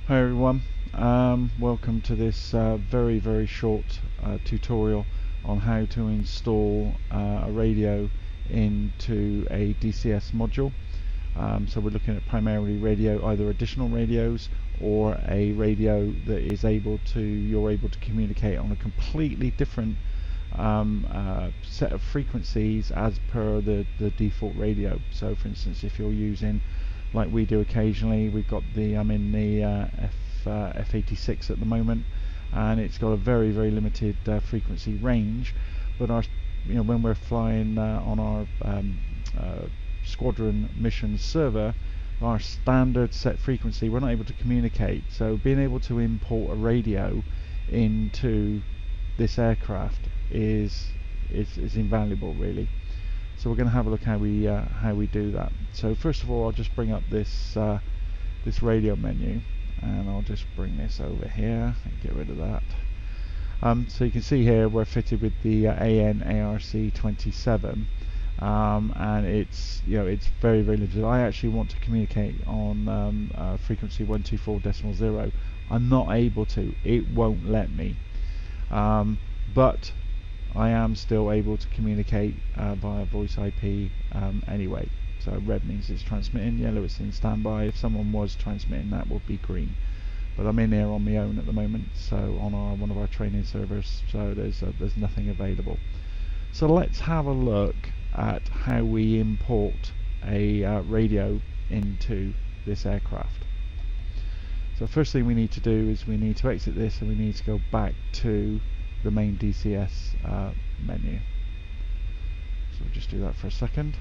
Hi everyone, welcome to this very short tutorial on how to install a radio into a DCS module. So we're looking at primarily radio, either additional radios or a radio that is you're able to communicate on a completely different set of frequencies as per the default radio. So for instance, if you're using, like we do occasionally, we've got I'm in the F86 at the moment, and it's got a very limited frequency range, but when we're flying on our squadron mission server, our standard set frequency, we're not able to communicate. So being able to import a radio into this aircraft is invaluable, really. So we're going to have a look how we do that. So first of all, I'll just bring up this this radio menu, and I'll just bring this over here and get rid of that. So you can see here we're fitted with the AN ARC 27, and it's very limited. I actually want to communicate on frequency 124.0. I'm not able to. It won't let me. But I am still able to communicate via voice IP anyway. So red means it's transmitting, yellow it's in standby. If someone was transmitting, that would be green. But I'm in here on my own at the moment, so on one of our training servers, so there's nothing available. So let's have a look at how we import a radio into this aircraft. So first thing we need to do is we need to exit this, and we need to go back to the main DCS menu. So we'll just do that for a second.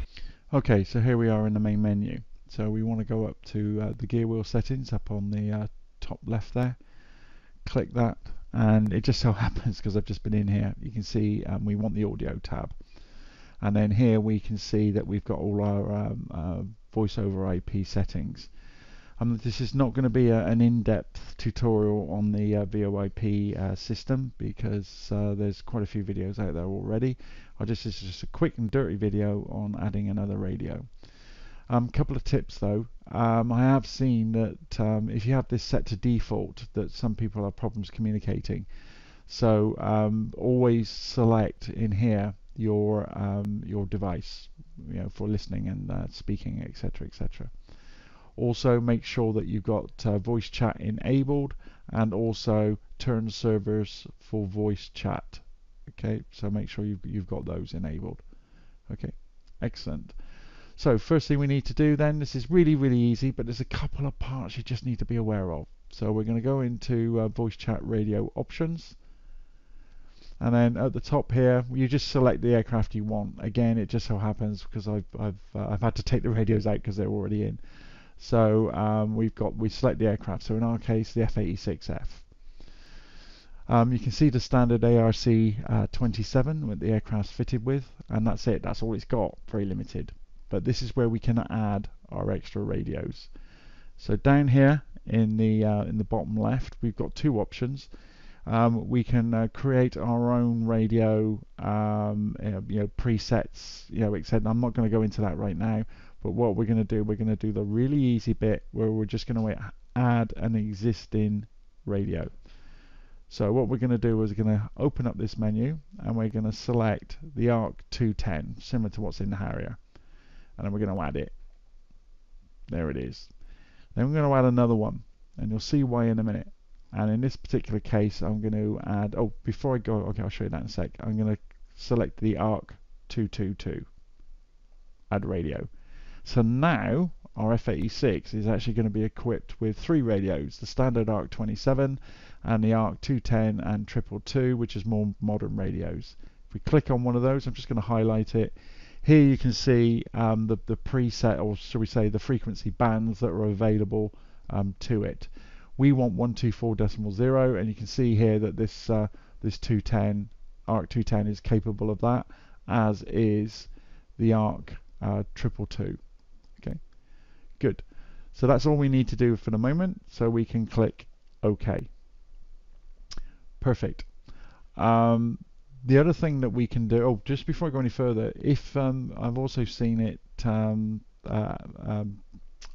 Okay, so here we are in the main menu. So we want to go up to the gear wheel settings up on the top left there. Click that, and it just so happens, because I've just been in here, you can see we want the audio tab. And then here we can see that we've got all our voice over IP settings. This is not going to be an in-depth tutorial on the VoIP system, because there's quite a few videos out there already. This is just a quick and dirty video on adding another radio. Couple of tips though. I have seen that if you have this set to default, that some people have problems communicating. So always select in here your device, for listening and speaking, etc., etc. Also make sure that you've got voice chat enabled, and also turn servers for voice chat. Okay, so make sure you've got those enabled. Okay, excellent. So first thing we need to do then, this is really easy, but there's a couple of parts you just need to be aware of. So we're going to go into voice chat radio options, and then at the top here you just select the aircraft you want. Again, it just so happens, because I've had to take the radios out because they're already in. So we select the aircraft, so in our case the F86F. You can see the standard ARC 27 that the aircraft's fitted with, and that's it, that's all it's got, very limited. But this is where we can add our extra radios. So down here in the bottom left, we've got two options. We can create our own radio, presets, etc. I'm not going to go into that right now. But what we're going to do the really easy bit, where we're just going to add an existing radio. So what we're going to do is we're going to open up this menu, and we're going to select the ARC 210, similar to what's in the Harrier. And then we're going to add it. There it is. Then we're going to add another one, and you'll see why in a minute. And in this particular case, I'm going to add, before I go, okay, I'll show you that in a sec. I'm going to select the ARC 222, add radio. So now our F86 is actually going to be equipped with three radios, the standard ARC 27 and the ARC 210 and 222, which is more modern radios. If we click on one of those, I'm just going to highlight it. Here you can see the preset, or shall we say the frequency bands that are available to it. We want 124.0, and you can see here that this 210, ARC 210 is capable of that, as is the ARC 222. Okay, good. So that's all we need to do for the moment, so we can click OK. Perfect. The other thing that we can do, just before I go any further, if I've also seen it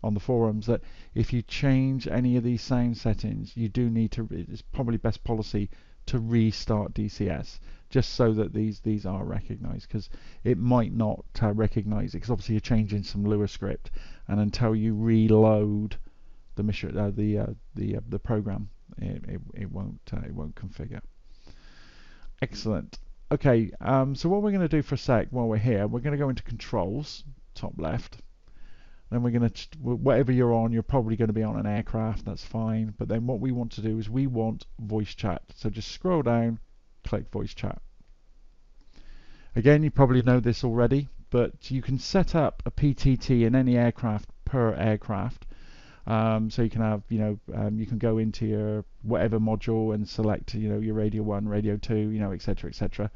on the forums that if you change any of these sound settings, you do need to, it's probably best policy to restart DCS, just so that these are recognized, because it might not recognize it, because obviously you're changing some Lua script, and until you reload the program, it won't configure. Excellent. Okay, so what we're going to do for a sec while we're here, we're going to go into controls, top left. Then we're going to, whatever you're on, you're probably going to be on an aircraft, that's fine. But then what we want to do is we want voice chat. So just scroll down, click voice chat. Again, you probably know this already, but you can set up a PTT in any aircraft per aircraft. So you can have, you can go into your whatever module and select, your radio 1, radio 2, etc., etc.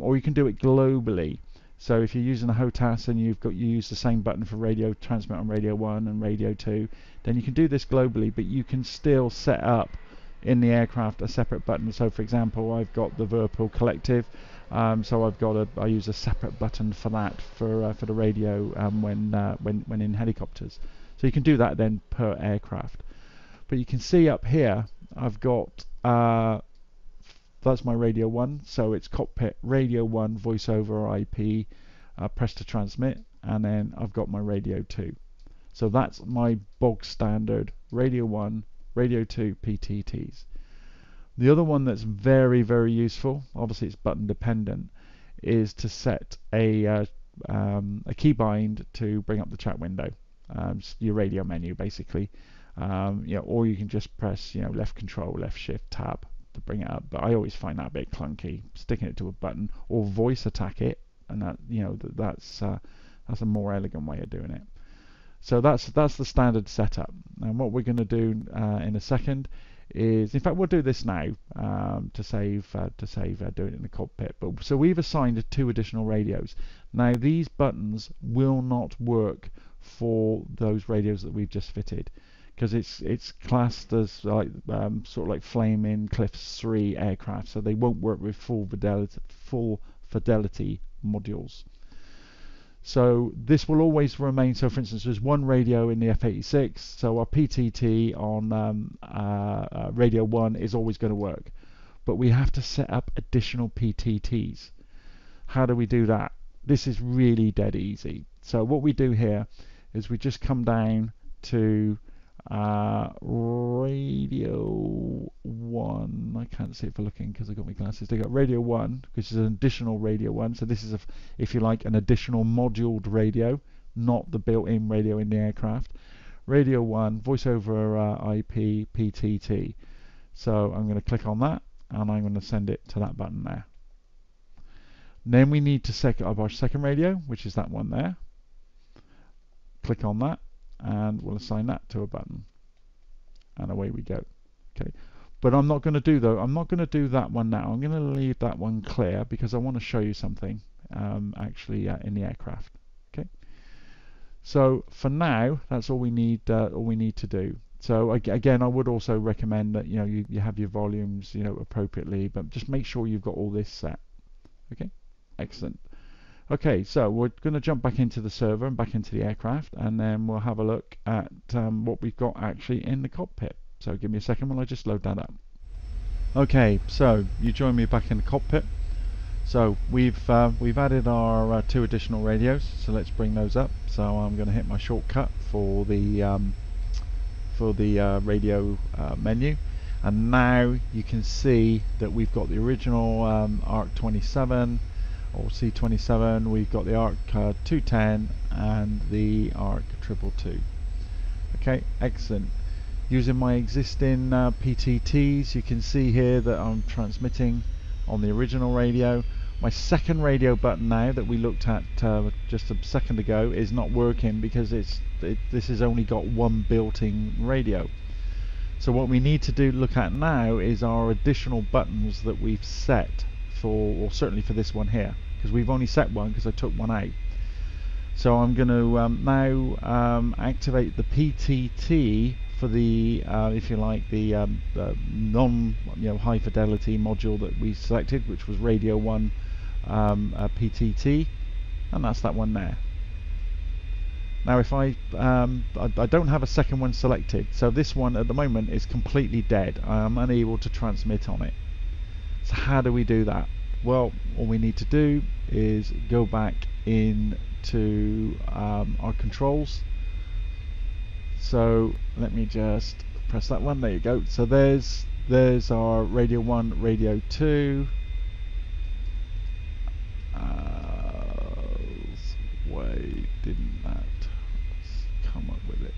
Or you can do it globally. So if you're using a HOTAS and you use the same button for radio transmit on radio 1 and radio 2, then you can do this globally, but you can still set up in the aircraft a separate button. So for example, I've got the Whirlpool Collective, so I use a separate button for that for the radio when in helicopters. So you can do that then per aircraft. But you can see up here I've got that's my radio 1, so it's cockpit radio 1 voice over IP, press to transmit, and then I've got my radio 2. So that's my bog standard radio 1, radio 2 PTTs. The other one that's very, very useful, obviously it's button dependent, is to set a keybind to bring up the chat window, your radio menu basically, or you can just press left control, left shift, tab to bring it up. But I always find that a bit clunky, sticking it to a button, or voice attack it, and that's a more elegant way of doing it. So that's the standard setup. And what we're going to do in a second is, in fact, we'll do this now to save doing it in the cockpit. But so we've assigned 2 additional radios. Now these buttons will not work for those radios that we've just fitted, because it's classed as like sort of like Flaming Cliffs 3 aircraft, so they won't work with full fidelity modules. So this will always remain. So for instance, there's one radio in the F-86, so our PTT on radio 1 is always going to work, but we have to set up additional PTTs. How do we do that? This is really dead easy. So what we do here is we just come down to radio 1. I can't see it for looking because I've got my glasses. They got radio 1, which is an additional radio 1. So this is, if you like, an additional moduled radio, not the built-in radio in the aircraft. Radio 1, voice over IP, PTT. So I'm going to click on that, and I'm going to send it to that button there. Then we need to set up our second radio, which is that one there. Click on that, and we'll assign that to a button, and away we go. Okay, but I'm not going to do that one now. I'm going to leave that one clear because I want to show you something actually in the aircraft. Okay, so for now that's all we need to do. So again, I would also recommend that you have your volumes appropriately, but just make sure you've got all this set. Okay, excellent. Okay, so we're going to jump back into the server and back into the aircraft, and then we'll have a look at what we've got actually in the cockpit. So give me a second while I just load that up. Okay, so you join me back in the cockpit. So we've added our 2 additional radios, so let's bring those up. So I'm going to hit my shortcut for the radio menu, and now you can see that we've got the original ARC 27 or C27, we've got the ARC 210 and the ARC 222. Okay, excellent. Using my existing PTTs, you can see here that I'm transmitting on the original radio. My second radio button now that we looked at just a second ago is not working because this has only got one built-in radio. So what we need to look at now is our additional buttons that we've set for, or certainly for this one here, because we've only set one because I took one out. So I'm going to now activate the PTT for the, if you like, the non high fidelity module that we selected, which was radio 1 PTT, and that's that one there. Now if I don't have a second one selected, so this one at the moment is completely dead. I am unable to transmit on it. So how do we do that? Well, all we need to do is go back into our controls. So let me just press that one. There you go. So there's our radio 1, radio 2. Why didn't that come up with it?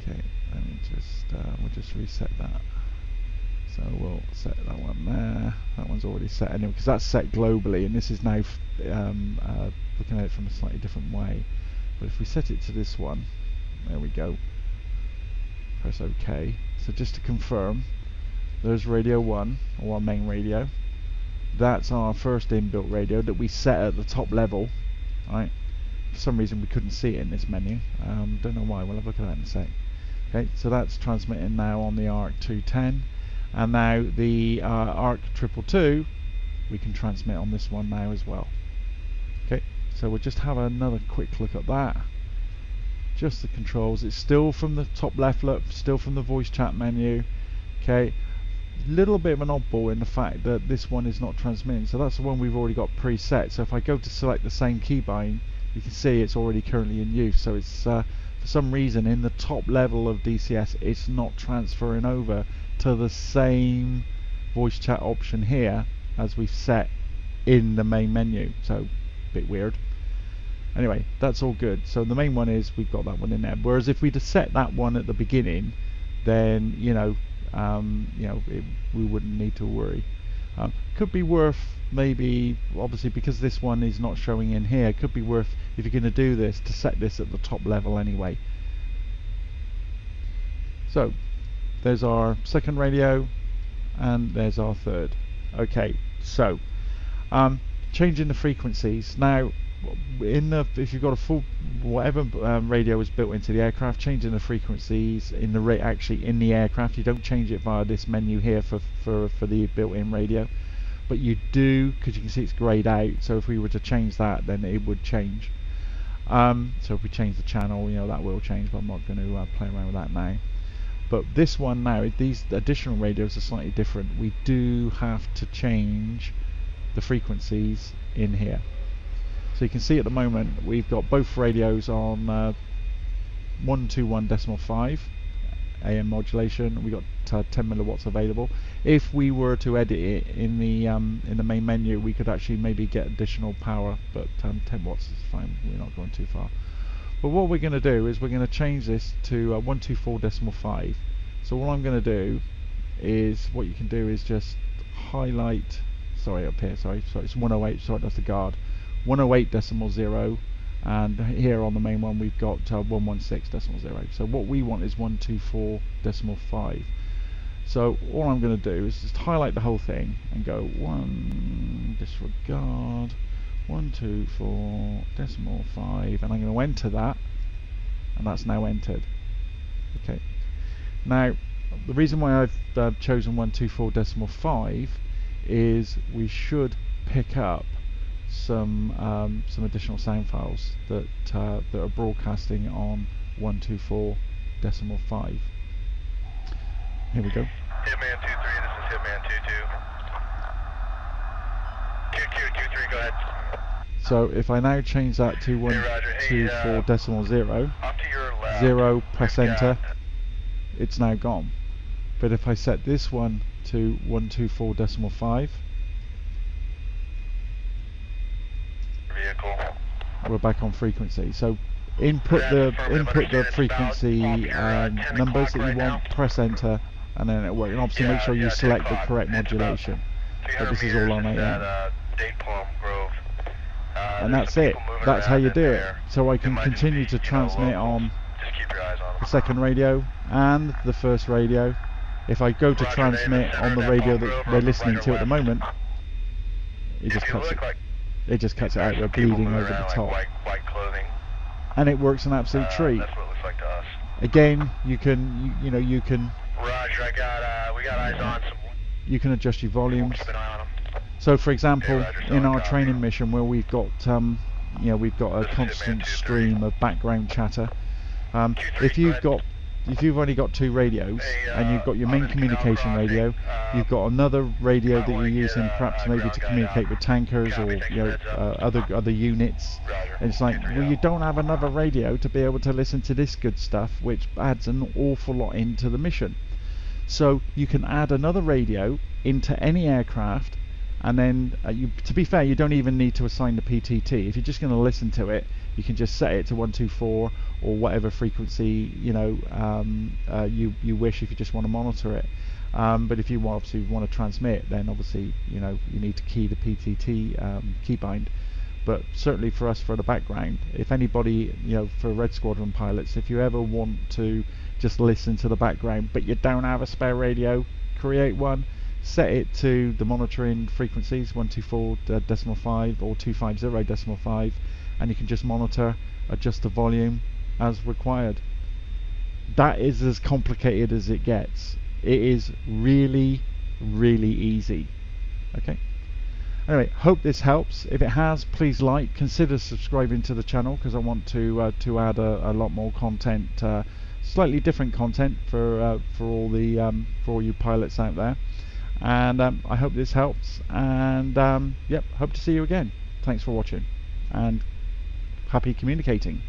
Okay, let me just we'll just reset that. So we'll set that one there. That one's already set anyway, because that's set globally, and this is now looking at it from a slightly different way. But if we set it to this one, there we go. Press OK. So just to confirm, there's radio 1, or our main radio. That's our first inbuilt radio that we set at the top level. Right. For some reason we couldn't see it in this menu. Don't know why. We'll have a look at that in a sec. Okay, so that's transmitting now on the ARC 210, and now the ARC 222 we can transmit on this one now as well. Okay, so we'll just have another quick look at that. Just the controls. It's still from the top left, look, still from the voice chat menu. Okay, little bit of an oddball in the fact that this one is not transmitting, so that's the one we've already got preset. So if I go to select the same keybind, you can see it's already currently in use. So it's for some reason in the top level of DCS it's not transferring over to the same voice chat option here as we've set in the main menu. So a bit weird. Anyway, that's all good. So the main one is we've got that one in there. Whereas if we'd have set that one at the beginning, then we wouldn't need to worry. Could be worth maybe, obviously because this one is not showing in here, could be worth, if you're going to do this, to set this at the top level anyway. So there's our second radio and there's our third. Okay, so changing the frequencies. Now if you've got a full whatever radio is built into the aircraft, changing the frequencies in the actually in the aircraft, you don't change it via this menu here for the built-in radio, but you do, because you can see it's grayed out. So if we were to change that, then it would change. So if we change the channel, that will change, but I'm not going to play around with that now. But this one now, these additional radios are slightly different. We do have to change the frequencies in here. So you can see at the moment we've got both radios on 121.5 AM modulation. We got 10 milliwatts available. If we were to edit it in the main menu, we could actually maybe get additional power, but 10 watts is fine. We're not going too far. But what we're going to do is we're going to change this to 124.5. So all I'm going to do is, what you can do is just highlight. Sorry, up here. Sorry, it's 108. Sorry, that's the guard. 108.0, and here on the main one we've got 116.0. So what we want is 124.5. So all I'm going to do is just highlight the whole thing and go disregard 124.5, and I'm going to enter that, and that's now entered. Okay. Now the reason why I've chosen 124.5 is we should pick up some additional sound files that are broadcasting on 124.5. Here we go. Hitman 2-3, this is Hitman 2-2. Q23, go ahead. So if I now change that to 124.0, 0, press enter, it's now gone. But if I set this one to 124.5, we're back on frequency. So input the frequency numbers that you want, press enter, and then it'll work. And obviously make sure you select the correct modulation. But this is all on AM. And that's it. That's how you do it. So I can continue to transmit on the second radio and the first radio. If I go to transmit on the radio that we're listening to at the moment, it just cuts it. It just cuts it out. We're bleeding over the top, and it works an absolute treat. Again, you can you can adjust your volumes. So for example, in our training mission where we've got you know, we've got a constant stream of background chatter. If you've only got 2 radios and you've got your main communication radio, you've got another radio that you're using perhaps maybe to communicate with tankers or other units, and it's like, well, you don't have another radio to be able to listen to this good stuff, which adds an awful lot into the mission. So you can add another radio into any aircraft, and then to be fair, you don't even need to assign the PTT. If you're just going to listen to it, you can just set it to 124 or whatever frequency you wish, if you just want to monitor it. But if you obviously want to transmit, then obviously you need to key the PTT keybind. But certainly for us, for the background, if anybody, for Red Squadron pilots, if you ever want to just listen to the background but you don't have a spare radio, create one, set it to the monitoring frequencies 124.5 or 250.5, and you can just monitor, adjust the volume as required. That is as complicated as it gets. It is really, really easy. Okay. Anyway, hope this helps. If it has, please consider subscribing to the channel, because I want to add a lot more content, slightly different content for all you pilots out there. And I hope this helps. And hope to see you again. Thanks for watching, and happy communicating.